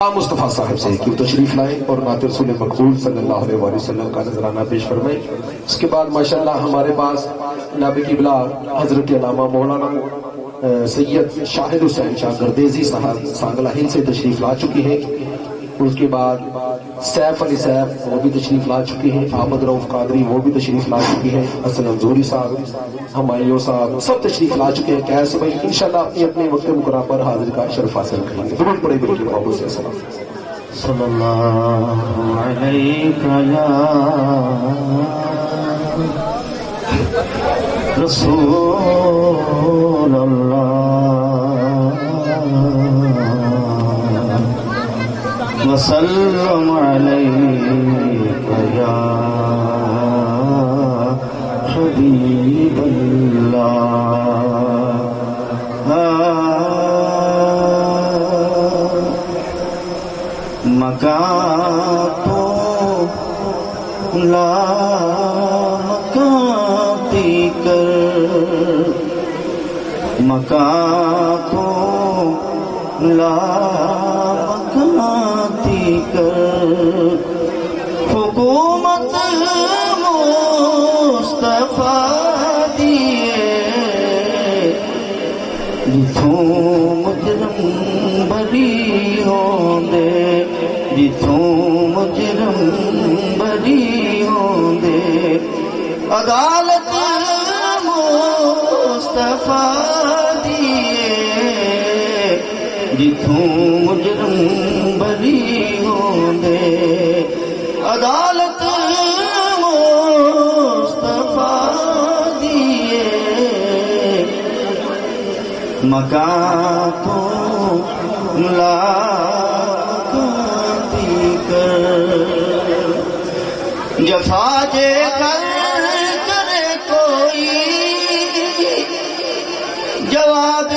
مصطفیٰ صاحب سے کہ وہ تشریف لائیں اور نعت رسول مقبول صلی اللہ علیہ وآلہ وسلم کا نذرانہ پیش فرمائیں۔ اس کے بعد ماشاءاللہ ہمارے پاس نائب قبلہ حضرت علامہ مولانا سید شاہد حسین شاہ گردیزی صاحب سانگلہ ہند سے تشریف لا چکی ہیں۔ اس کے بعد سیف علی سیف وہ بھی تشریف لا چکی ہیں، احمد رؤف قادری وہ بھی تشریف لا چکی ہیں، حسن انصوری صاحب، ہمایوں صاحب سب تشریف لا چکے ہیں۔ کیسے بھائی انشاءاللہ اپنی اپنے وقت مقررہ پر حاضر کا شرف حاصل کریں گے۔ درود پڑھیں میرے محبوب سے السلام۔ صلی اللہ علیہ رسول اللہ وسلم علیکہ یا حبیب اللہ۔ مکان تو لا مکانتی کر، مکان تو لا مکانتی کر، حکومت مصطفیٰ دیے جتوں مجرم بری ہوں دے، جتوں مجرم بری ہوں دے، عدالت مصطفیٰ دیے جتوں مجرم بری ہوں دے، عدالت مصطفیٰ دیے مکان تو لا مکانتی کر، جفا جے کر کرے کوئی جواب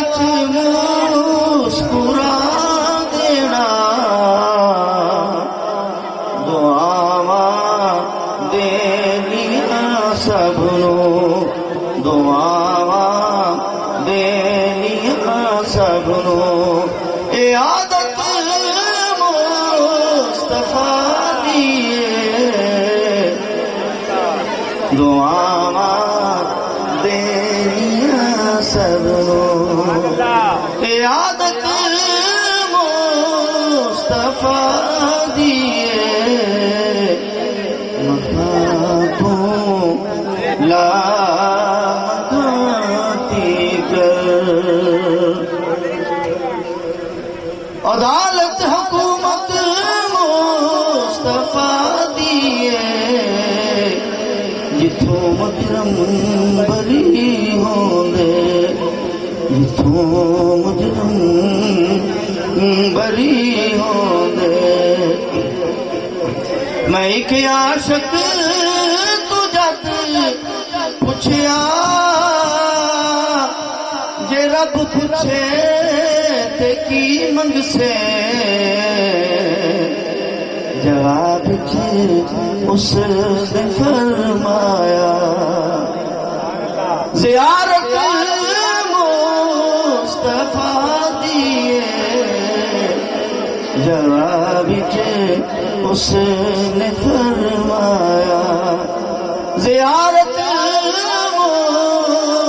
مسکرا دینا، دعاواں دینیاں سب نو، دعاواں دینیاں سب نو، اے عادت مصطفیٰ دیے دعاواں دینیاں سب نو، اے عادت مصطفیٰ دیے مکان تو لا مکانتی کر، عدالت حکومت مصطفیٰ دیے جتوں مجرم بری ہوں دے، جتوں مجرم بری ہوں دے، میں ایک عاشق تو جد پوچھیا جے رب پوچھے تے کی منگ سے، جواب اس نے فرمایا زیارت مصطفیٰ دیے، جواب اس نے فرمایا زیارت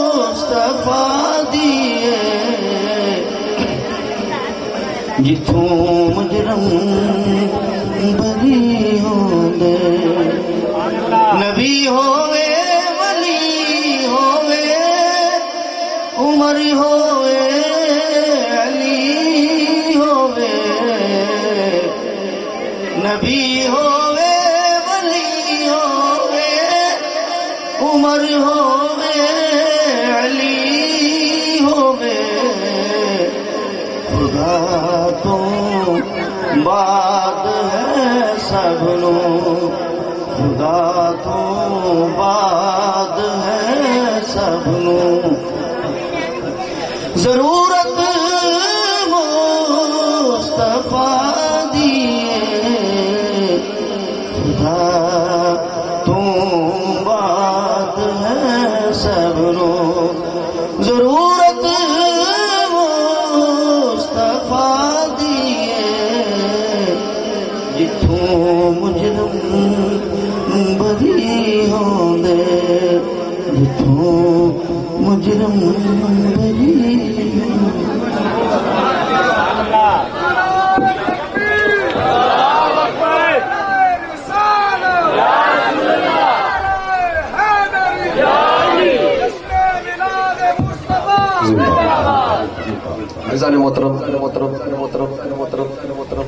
مصطفیٰ دیے جتوں مجرم بری ہوں دے، نبی ہوئے ولی ہوئے عمر ہوئے علی ہوئے، نبی ہوئے ولی ہوئے عمر ہوئے علی ہوئے، خدا تو بعد ہے سب نو، خدا تو بعد ہے سب نو، ضرورت مصطفیٰ دیے خدا تو بعد ہے سب نو، ضرورت مصطفیٰ دیے جتھوں مجرم بری ہوندے جتھوں مجرم بری محترم